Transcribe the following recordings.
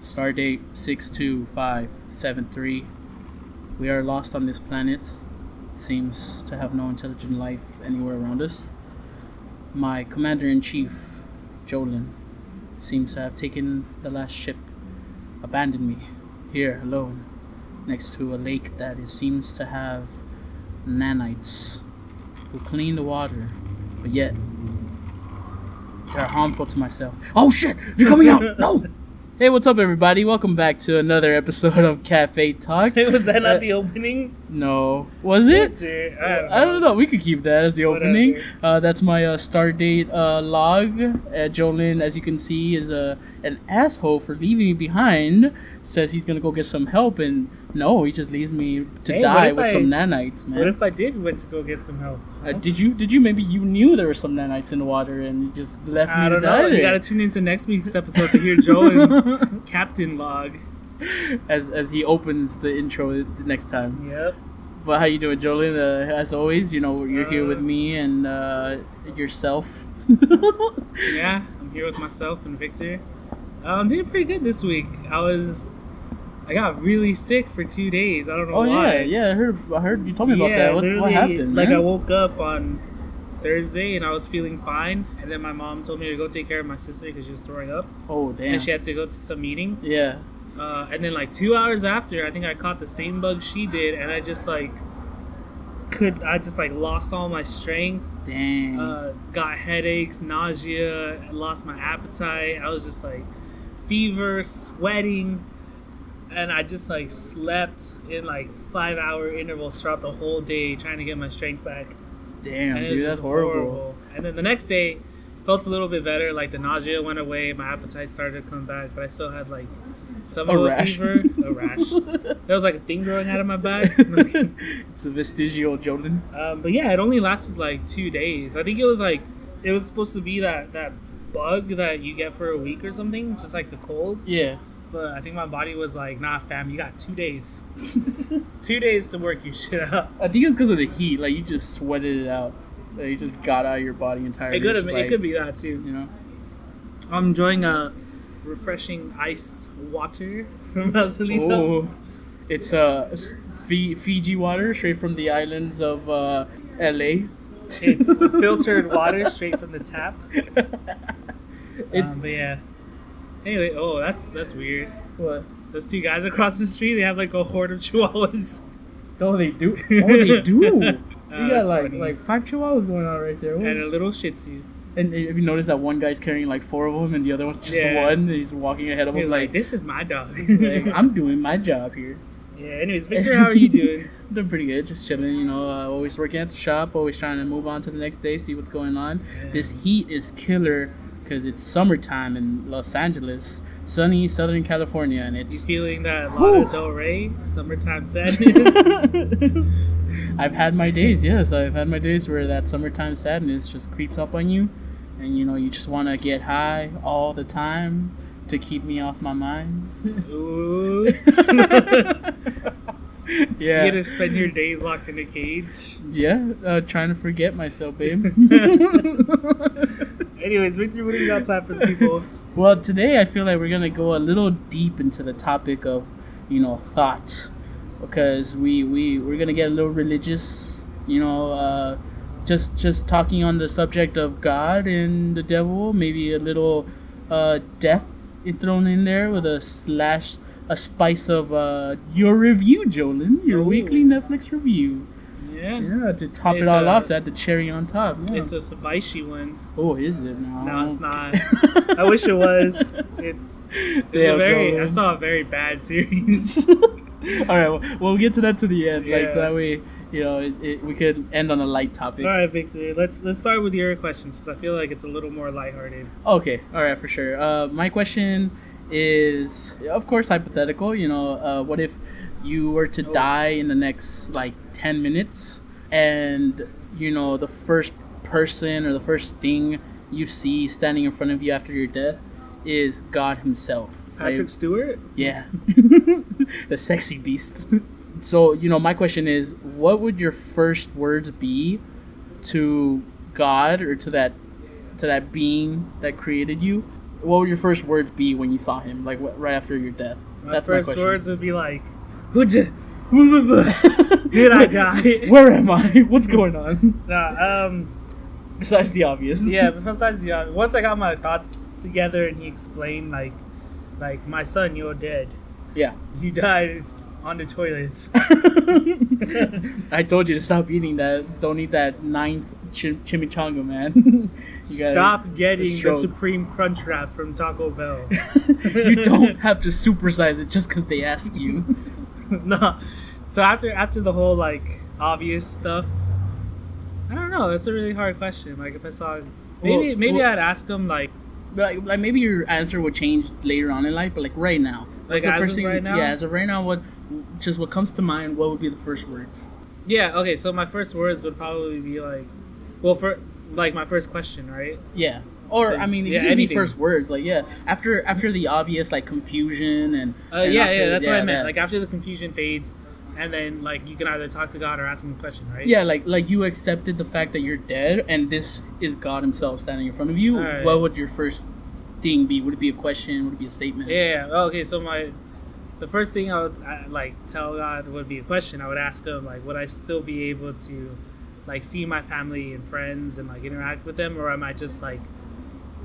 Stardate 62573. We are lost on this planet. Seems to have no intelligent life anywhere around us. My commander-in-chief, Jolen, seems to have taken the last ship, abandoned me here alone, next to a lake that it seems to have nanites who clean the water, but yet they're harmful to myself. Oh shit! You're coming out! No! Hey, what's up, everybody? Welcome back to another episode of CafeTalk. Was that not the opening? No. Was it? I don't know. We could keep that as the opening. That's my Stardate log. Jolen, as you can see, is an asshole for leaving me behind. Says he's going to go get some help, and no, he just leaves me to die with some nanites, man. What if I did went to go get some help? Huh? Did you? Maybe you knew there were some nanites in the water and you just left me to die there. You got to tune into next week's episode to hear Jolen's captain log. As he opens the intro the next time. Yep. But how you doing, Jolen? As always, you're here with me and yourself. Yeah, I'm here with myself and Victor. I'm doing pretty good this week. I got really sick for 2 days. I don't know why. Yeah. I heard you told me about that. What happened? Like, man? I woke up on Thursday and I was feeling fine, and then my mom told me to go take care of my sister because she was throwing up. Oh damn! And she had to go to some meeting. Yeah. And then like 2 hours after, I think I caught the same bug she did, and I just lost all my strength. Dang. Got headaches, nausea, lost my appetite. I was just like fever, sweating, and I just like slept in like 5-hour intervals throughout the whole day trying to get my strength back. Damn, and dude, that's horrible. And then the next day, felt a little bit better. Like the nausea went away, my appetite started to come back, but I still had like some of a fever. A rash. There was like a thing growing out of my back. It's a vestigial Jolen. But yeah, it only lasted like 2 days. I think it was supposed to be that bug that you get for a week or something, just like the cold. Yeah. But I think my body was like, nah, fam, you got 2 days. 2 days to work your shit out. I think it's because of the heat. Like, you just sweated it out. Like, you just got out of your body entirely. It could be that too. You know? I'm enjoying a refreshing iced water from Rosalita. Oh, it's Fiji water straight from the islands of LA. It's filtered water straight from the tap. But yeah. Anyway, that's weird. What? Those two guys across the street, they have like a horde of chihuahuas. Oh, they do. You got funny. like 5 chihuahuas going on right there. What? And a little shih tzu. And have you noticed that one guy's carrying like 4 of them and the other one's just one? And he's walking ahead of him like, this is my dog. Like, I'm doing my job here. Yeah, anyways, Victor, how are you doing? I'm doing pretty good, just chilling, always working at the shop, always trying to move on to the next day, see what's going on. Yeah. This heat is killer because it's summertime in Los Angeles, sunny Southern California, and it's... You feeling that Lana Del Rey, summertime sadness? I've had my days, yes. I've had my days where that summertime sadness just creeps up on you, and, you just want to get high all the time to keep me off my mind. Ooh. Yeah. You gonna spend your days locked in a cage? Yeah, trying to forget myself, babe. Anyways, Victor, what do you got planned for the people? Well, today I feel like we're gonna go a little deep into the topic of, thoughts, because we're gonna get a little religious, just talking on the subject of God and the devil, maybe a little death thrown in there with a spice of your review, Jolen, your weekly Netflix review. Yeah, to top it all off, to add the cherry on top. Yeah. It's a spicy one. Oh, is it? No, it's not. I wish it was. I saw a very bad series. All right, well, we'll get to that to the end, yeah. so that way, we could end on a light topic. All right, Victor, let's start with your questions, since I feel like it's a little more lighthearted. Okay, all right, for sure. My question is, of course, hypothetical. What if you were to die in the next 10 minutes, and the first person or the first thing you see standing in front of you after your death is God himself? Patrick Stewart? Yeah. The sexy beast. So, my question is, what would your first words be to God or to that being that created you what would your first words be when you saw him? Like right after your death? My That's first my question. words would be like, did I die? Where am I? What's going on? Nah, Besides the obvious. yeah, but besides once I got my thoughts together and he explained like my son, you're dead. Yeah. You died on the toilets. I told you to stop eating that. Don't eat that ninth chimichanga, man. Stop getting the Supreme Crunch Wrap from Taco Bell. You don't have to supersize it just because they ask you. No. So after the whole like obvious stuff, I don't know. That's a really hard question. Like if I saw, maybe I'd ask him like maybe your answer would change later on in life, but like right now, like as of right now. Yeah, as of right now, what comes to mind? What would be the first words? Yeah. Okay. So my first words would probably be like, well, for like my first question, right? Yeah. Or I mean, it could be first words. Like after the obvious like confusion and that's what I meant. Like after the confusion fades, and then like you can either talk to God or ask him a question, right? Yeah, like you accepted the fact that you're dead and this is God Himself standing in front of you. Right. What would your first thing be? Would it be a question? Would it be a statement? Yeah. Okay. So the first thing I would like tell God would be a question. I would ask Him like, would I still be able to like see my family and friends and like interact with them, or am I just like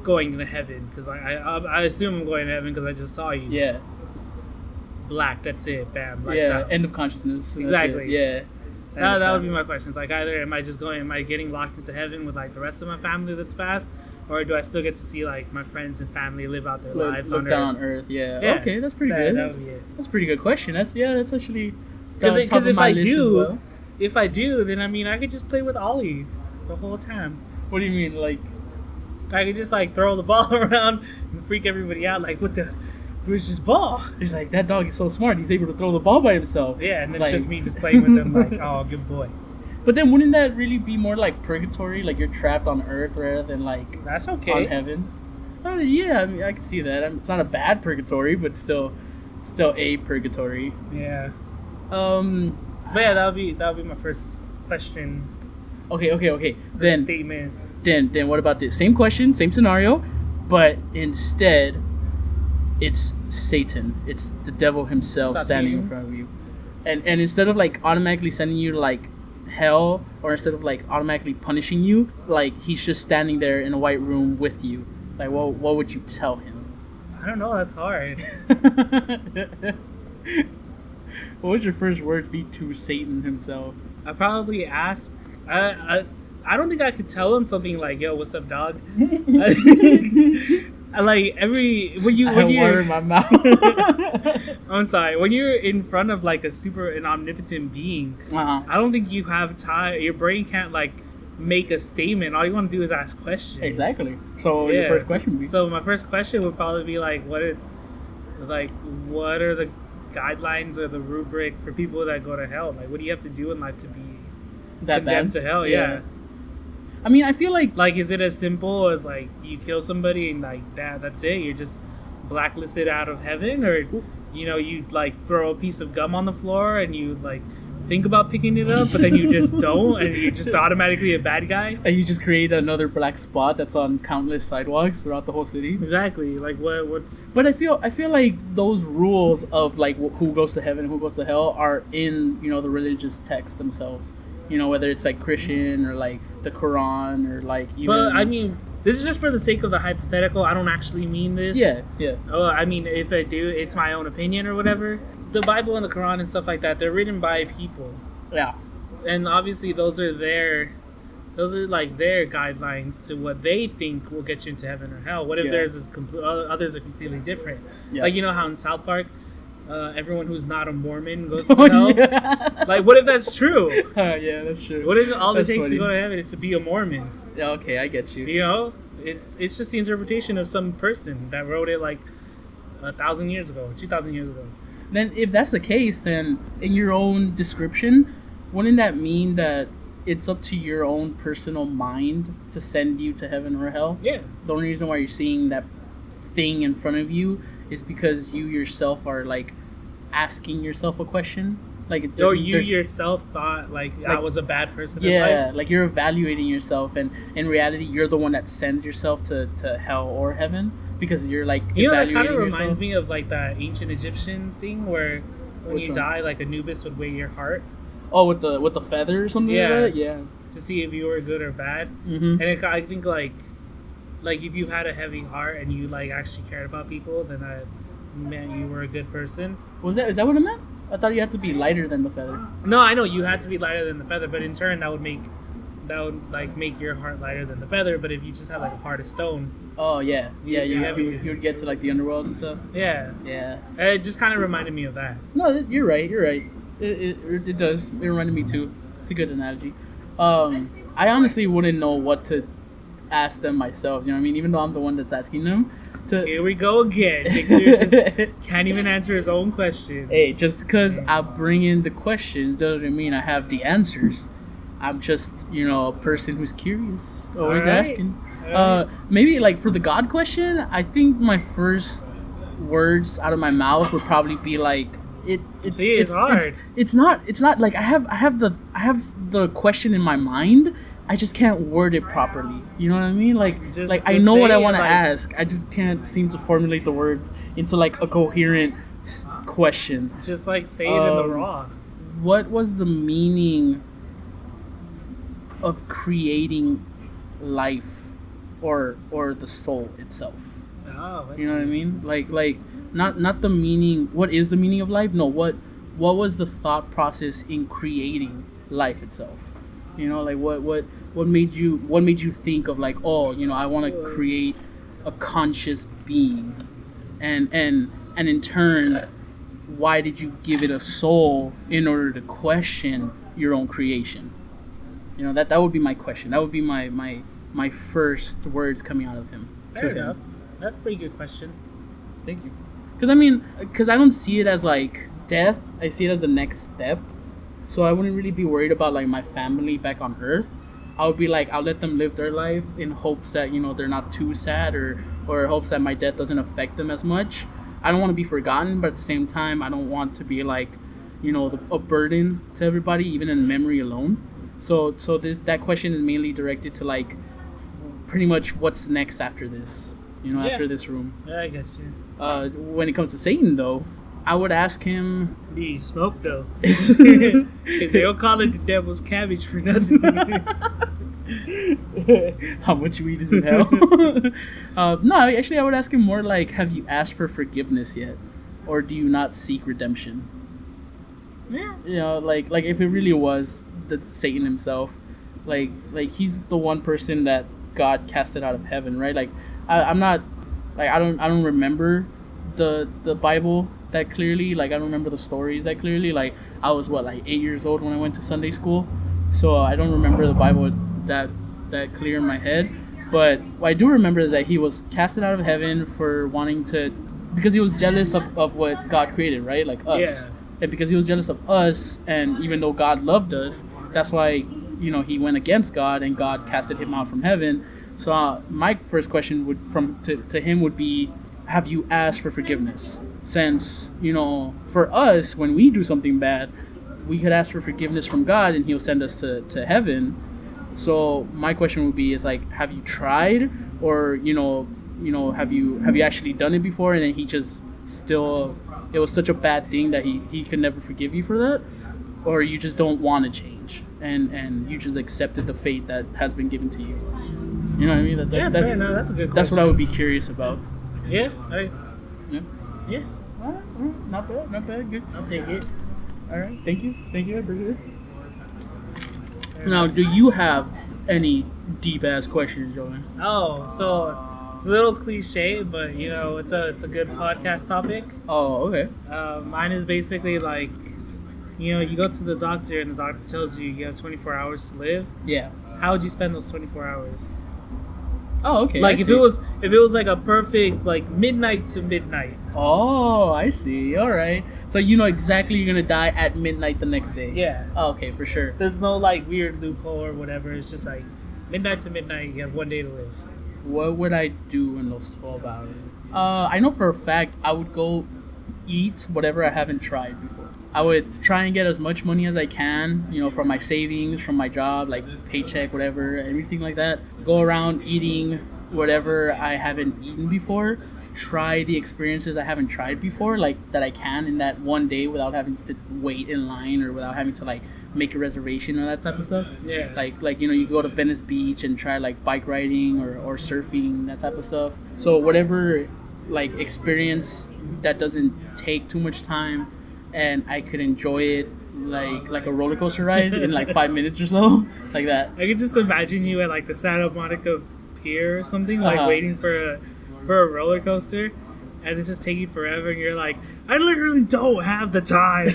going to heaven? Because I assume I'm going to heaven because I just saw you. Yeah. Black. That's it. Bam. Lights out. End of consciousness. Exactly. Yeah. That would be my questions. Like either am I getting locked into heaven with like the rest of my family that's passed, or do I still get to see like my friends and family live out their lives on Earth? Yeah. Okay, that's pretty good. That would be it. That's a pretty good question. That's actually because if I do, then I mean I could just play with Ollie the whole time. What do you mean, like? I could just like throw the ball around and freak everybody out. Like, where's this ball? He's like, that dog is so smart. He's able to throw the ball by himself. Yeah, and it's just me just playing with him. Like, oh, good boy. But then wouldn't that really be more like purgatory? Like you're trapped on Earth rather than like that's okay on heaven. Yeah, I mean I can see that. It's not a bad purgatory, but still a purgatory. Yeah. But yeah, that would be my first question. Okay. Then statement. Then what about this? Same question, same scenario, but instead it's Satan. It's the devil himself standing in front of you. And instead of like automatically sending you to like hell, or instead of like automatically punishing you, like he's just standing there in a white room with you. Like what would you tell him? I don't know, that's hard. What would your first words be to Satan himself? I'd probably ask I don't think I could tell him something like, "Yo, what's up, dog?" Like when you're water in my mouth. I'm sorry. When you're in front of like an omnipotent being, I don't think you have time. Your brain can't like make a statement. All you want to do is ask questions. Exactly. So your first question would be. So my first question would probably be like, what are the guidelines or the rubric for people that go to hell? Like, what do you have to do in life to be condemned to hell? Yeah. I mean, I feel like is it as simple as like you kill somebody and like that's it? You're just blacklisted out of heaven, or you like throw a piece of gum on the floor and you like think about picking it up, but then you just don't, and you're just automatically a bad guy. And you just create another black spot that's on countless sidewalks throughout the whole city. Exactly. Like what's? But I feel like those rules of like who goes to heaven, who goes to hell, are in the religious texts themselves. Whether it's like Christian or like the Quran or like even. But I mean, this is just for the sake of the hypothetical. I don't actually mean this. Yeah. Oh, I mean, if I do, it's my own opinion or whatever. The Bible and the Quran and stuff like that, they're written by people. Yeah. And obviously those are like their guidelines to what they think will get you into heaven or hell. What if others are completely different? Yeah. Like how in South Park, everyone who's not a Mormon goes to hell. Yeah. Like, what if that's true? Yeah, that's true. What if all it takes to go to heaven is to be a Mormon? Yeah, okay, I get you. It's just the interpretation of some person that wrote it like 1,000 years ago, 2,000 years ago. Then, if that's the case, then in your own description, wouldn't that mean that it's up to your own personal mind to send you to heaven or hell? Yeah. The only reason why you're seeing that thing in front of you is because you yourself are like asking yourself a question, like yourself thought like I was a bad person. Yeah, like you're evaluating yourself, and in reality, you're the one that sends yourself to hell or heaven. because you're like You know, that kind of evaluating reminds yourself. me of like that ancient Egyptian thing where when Which you one? die, like Anubis would weigh your heart Oh, with the feather or something Yeah. like that? Yeah. to see if you were good or bad. Mm-hmm. And I think like if you had a heavy heart and you like actually cared about people, then that meant you were a good person. Is that what it meant? I thought you had to be lighter than the feather. No, I know you had to be lighter than the feather, but in turn that would like make your heart lighter than the feather. But if you just had like a heart of stone, Oh yeah, yeah. Yeah, You would get to like the underworld and stuff. yeah, Yeah. it just kind of reminded me of that. No, you're right. You're right. It does. It reminded me too. It's a good analogy. I honestly wouldn't know what to ask them myself. You know what I mean? Even though I'm the one that's asking them. Here we go again. Victor just can't even answer his own questions. Hey, just because I bring in the questions doesn't mean I have the answers. I'm just, a person who's curious, always All right. asking. All right. Maybe like for the God question, I think my first words out of my mouth would probably be like, It's hard. It's not like I have the question in my mind. I just can't word it properly. You know what I mean? Like I know what I want to ask. I just can't seem to formulate the words into like a coherent question. Just like say it in the raw. What was the meaning of creating life or the soul itself? Oh, You know what I mean? Like not the meaning. What is the meaning of life? No, what was the thought process in creating life itself? Like what made you think of like, oh, I want to create a conscious being, and in turn, why did you give it a soul in order to question your own creation? That would be my question. That would be my first words coming out of him. Fair to him. enough. That's a pretty good question. Thank you. Because I don't see it as like death. I see it as the next step. So I wouldn't really be worried about like my family back on Earth. I would be like, I'll let them live their life in hopes that they're not too sad, or hopes that my death doesn't affect them as much. I don't want to be forgotten, but at the same time, I don't want to be like, a burden to everybody, even in memory alone. So that question is mainly directed to like, pretty much what's next after this. After this room. Yeah, I guess you. When it comes to Satan, though, I would ask him. Do you smoke though? They don't call it the devil's cabbage for nothing. How much weed is in hell? No, actually, I would ask him more like, have you asked for forgiveness yet, or do you not seek redemption? Yeah. Like if it really was the Satan himself, like he's the one person that God casted out of heaven, right? Like I'm not, like I don't remember the Bible that clearly. Like I don't remember the stories that clearly. Like I was 8 years old when I went to Sunday school, so I don't remember the Bible that clear in my head. But what I do remember is that he was casted out of heaven for wanting to, because he was jealous of what God created, right? Like us. Yeah. And because he was jealous of us, and even though God loved us, that's why he went against God, and God casted him out from heaven. So my first question to him would be, have you asked for forgiveness? Since for us, when we do something bad, we could ask for forgiveness from God, and He'll send us to heaven. So my question would be, is like, have you tried, or have you actually done it before, and then He just still, it was such a bad thing that he could never forgive you for that, or you just don't want to change, and you just accepted the fate that has been given to you. You know what I mean? Fair enough. That's a good question. That's what I would be curious about. Yeah. Yeah. All right. Not bad. Good. I'll take it. All right. Thank you. I appreciate it. Now, do you have any deep ass questions, Jolen? Oh, so it's a little cliche, but it's a good podcast topic. Oh, okay. Mine is basically like, you go to the doctor and the doctor tells you have 24 hours to live. Yeah. How would you spend those 24 hours? Oh, okay. Like if it was like a perfect like midnight to midnight. Oh, I see. All right. So exactly you're gonna die at midnight the next day. Yeah. Oh, okay, for sure. There's no like weird loophole or whatever. It's just like midnight to midnight. You have 1 day to live. What would I do in those 12 hours? I know for a fact I would go eat whatever I haven't tried before. I would try and get as much money as I can, from my savings, from my job, like paycheck, whatever, everything like that. Go around eating whatever I haven't eaten before, try the experiences I haven't tried before, like that I can in that one day without having to wait in line or without having to like make a reservation or that type of stuff. Yeah. Like you know, you go to Venice Beach and try like bike riding or surfing, that type of stuff. So whatever like experience that doesn't take too much time and I could enjoy it like a roller coaster ride in like 5 minutes or so, like that. I could just imagine you at like the Santa Monica Pier or something, like Uh-huh. waiting for a roller coaster, and it's just taking forever, and you're like, I literally don't have the time.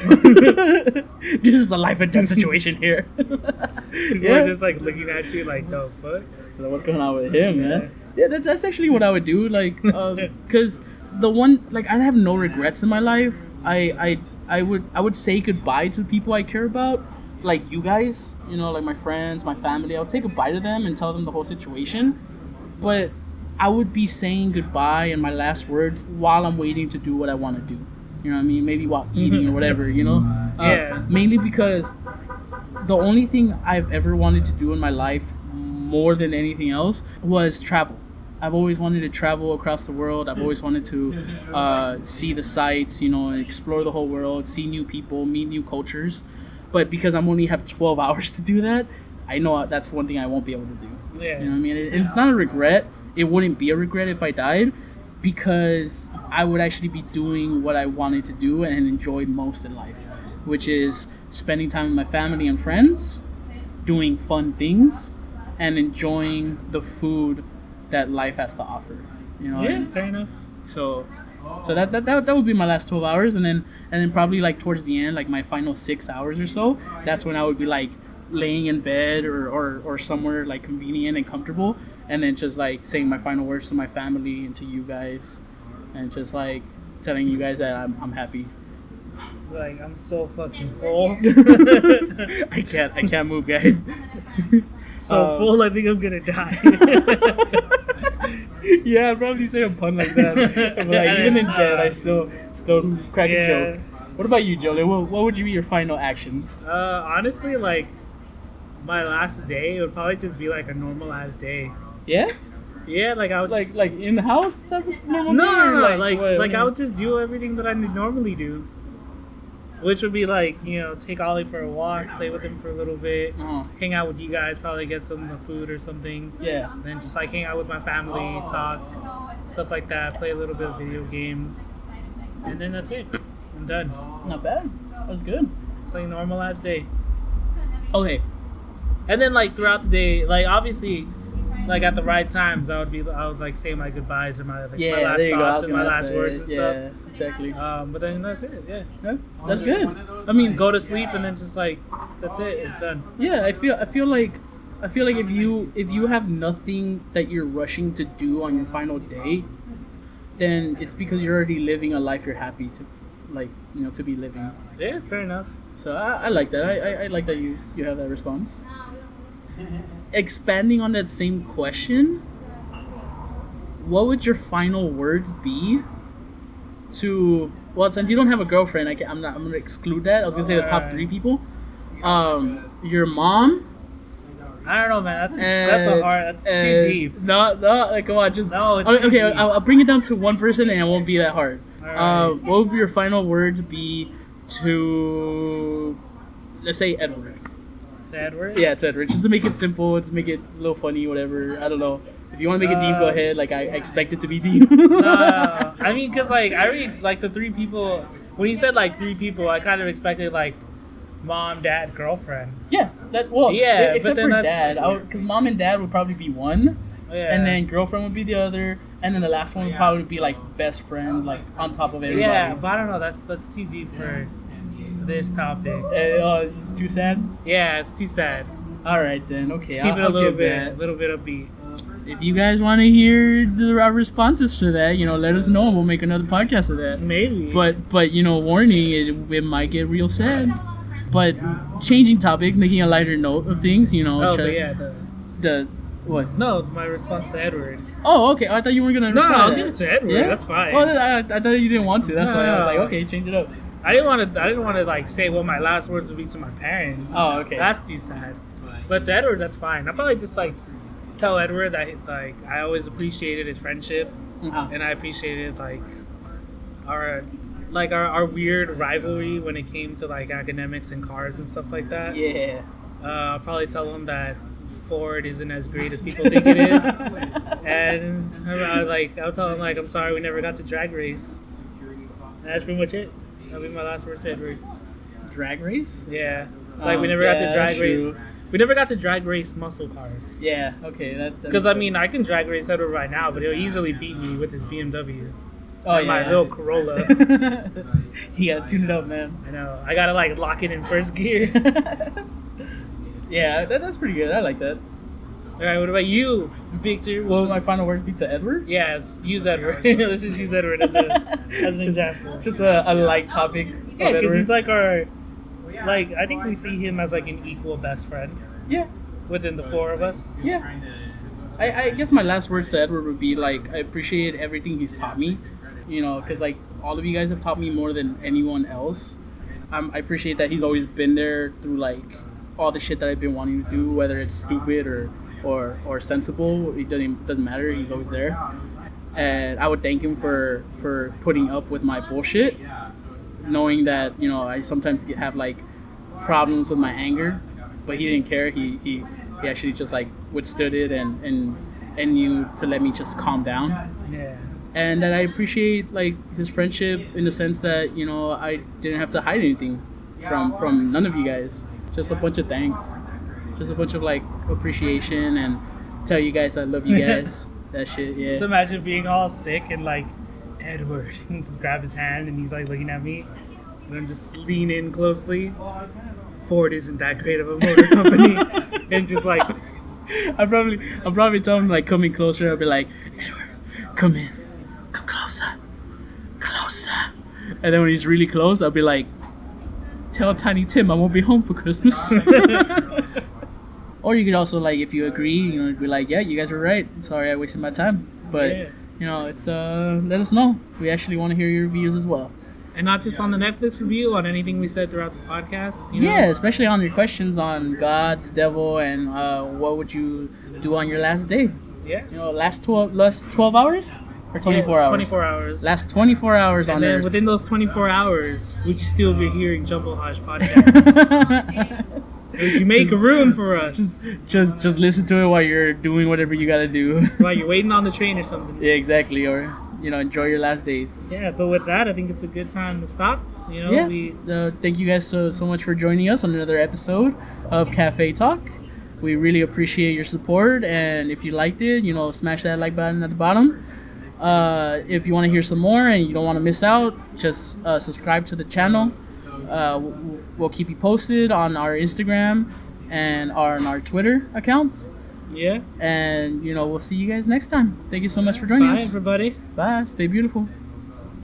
This is a life and death situation here. People are just like looking at you like, the fuck? So what's going on with him, man? Yeah, that's actually what I would do, like, because the one, like, I have no regrets in my life. I would say goodbye to the people I care about, like you guys, you know, like my friends, my family. I would say goodbye to them and tell them the whole situation, but I would be saying goodbye and my last words while I'm waiting to do what I want to do. You know what I mean? Maybe while eating or whatever, you know? Yeah. Mainly because the only thing I've ever wanted to do in my life more than anything else was travel. I've always wanted to travel across the world. I've always wanted to see the sights, you know, explore the whole world, see new people, meet new cultures. But because I'm only have 12 hours to do that, I know that's one thing I won't be able to do. Yeah. You know what I mean? It's not a regret. It wouldn't be a regret if I died, because I would actually be doing what I wanted to do and enjoyed most in life, which is spending time with my family and friends, doing fun things, and enjoying the food that life has to offer. You know? Yeah, fair enough. So that would be my last 12 hours, and then probably like towards the end, like my final 6 hours or so, that's when I would be like laying in bed or somewhere like convenient and comfortable, and then just like saying my final words to my family and to you guys, and just like telling you guys that I'm happy. Like, I'm so fucking full. I can't move, guys. So full, I think I'm gonna die. Yeah, I'd probably say a pun like that. But like, even in death, I still crack a joke. What about you, Jolen? What would be your final actions? Honestly, like, my last day would probably just be like a normal ass day. Yeah? Yeah, like I would Like just, like in the house type of normal no, day, no, or no, like what? I would just do everything that I normally do, which would be like, you know, take Ollie for a walk, play with him for a little bit, Uh-huh. hang out with you guys, probably get some food or something. Yeah. Then just like hang out with my family, talk, stuff like that, play a little bit of video games, and then that's it. I'm done. Not bad. That was good. It's like a normal ass day. Okay. And then like throughout the day, like obviously, like at the right times, I would like say my goodbyes or my Yeah, my last there you go. I thoughts was and my gonna last say, words and yeah, exactly. stuff. But then that's it. Yeah. Yeah, that's good. I mean, go to sleep and then just like that's it. It's done. Yeah, I feel like if you have nothing that you're rushing to do on your final day, then it's because you're already living a life you're happy to, like, you know, to be living. Yeah, fair enough. So I like that. I like that you have that response. Expanding on that same question, what would your final words be to, well, since you don't have a girlfriend, I'm gonna exclude that. I was gonna say the top 3 people. Your mom. I don't know, man. That's too deep. No, like, come on, just No, it's okay. too deep. I'll bring it down to one person, and it won't be that hard. Alright. What would your final words be to, let's say, Edward? To Edward? Yeah, to Edward. Just to make it simple, to make it a little funny, whatever. I don't know. If you want to make it deep, go ahead. Like, I expect it to be deep. No. I mean, because like I already like the 3 people. When you said like 3 people, I kind of expected like mom, dad, girlfriend. Yeah, well, Yeah, except but then for that's- dad, because mom and dad would probably be one, Yeah. and then girlfriend would be the other, and then the last one would probably be like best friend, like on top of everybody. Yeah, but I don't know. That's too deep for this topic. It's too sad. Yeah, it's too sad. All right then, okay. Keep it a I'll little give bit, that. upbeat. If you guys want to hear our responses to that, you know, let us know, and we'll make another podcast of that. Maybe. But you know, warning, it might get real sad. But changing topic, making a lighter note of things, you know. but yeah, the what? no, my response to Edward. Oh, okay. I thought you were gonna. No, respond to I'll that. give it to Edward. Yeah? That's fine. Oh, I thought you didn't want to. That's why I was like, No. okay, change it up. I didn't want to like say what my last words would be to my parents. Oh, okay. That's too sad. But to Edward, that's fine. I'll probably just like tell Edward that like I always appreciated his friendship, and I appreciated our weird rivalry when it came to like academics and cars and stuff like that. Yeah. I'll probably tell him that Ford isn't as great as people think it is, and I'll tell him like I'm sorry we never got to drag race. And that's pretty much it. That'll be my last words to Edward. Drag race? Yeah. Like we never got to drag race. True. We never got to drag race muscle cars. Yeah. Okay. That Because I mean, I can drag race Edward right now, but he'll easily beat me with his BMW. Oh yeah. My little Corolla. He got tuned up, man. I know. I gotta like lock it in first gear. Yeah, that's pretty good. I like that. All right. What about you, Victor? Will my final words be to Edward? Yeah. Use Edward. Let's just use Edward as an example. Just a light topic. Yeah, because he's like our. Like I think we see him as like an equal best friend. Yeah. Within the four of us. Yeah. I guess my last words to Edward would be like I appreciate everything he's taught me. You know, because like all of you guys have taught me more than anyone else. I appreciate that he's always been there through like all the shit that I've been wanting to do, whether it's stupid or sensible. It doesn't matter. He's always there, and I would thank him for putting up with my bullshit, knowing that I sometimes have like problems with my anger, but he didn't care. He actually just like withstood it and knew to let me just calm down. Yeah. And that I appreciate like his friendship in the sense that I didn't have to hide anything from none of you guys. Just a bunch of thanks, just a bunch of like appreciation, and tell you guys I love you guys. That shit, yeah. So imagine being all sick and like Edward, and just grab his hand and he's like looking at me, and I'm just lean in closely. Ford isn't that great of a motor company, and just like I'll probably tell him like coming closer. I'll be like, Edward, come in. Come closer. And then when he's really close, I'll be like, tell Tiny Tim I won't be home for Christmas. Or you could also like, if you agree, be like, yeah, you guys were right. Sorry I wasted my time. But it's let us know. We actually want to hear your reviews as well. And not just on the Netflix review, on anything we said throughout the podcast. Yeah, especially on your questions on God, the devil, and what would you do on your last day? Yeah. Last 12 hours? Or 24 hours? 24 hours. Last 24 hours on Earth. And then within those 24 hours, would you still be hearing Jumblhoj podcasts? Would you make room for us? Just listen to it while you're doing whatever you gotta do. While you're waiting on the train or something. Yeah, exactly. Or, enjoy your last days. Yeah, but with that, I think it's a good time to stop. Thank you guys so much for joining us on another episode of CafeTalk. We really appreciate your support, and if you liked it, smash that like button at the bottom. If you want to hear some more and you don't want to miss out, just subscribe to the channel. We'll keep you posted on our Instagram and on our Twitter accounts. Yeah. And, we'll see you guys next time. Thank you so much for joining us. Bye, everybody. Bye. Stay beautiful.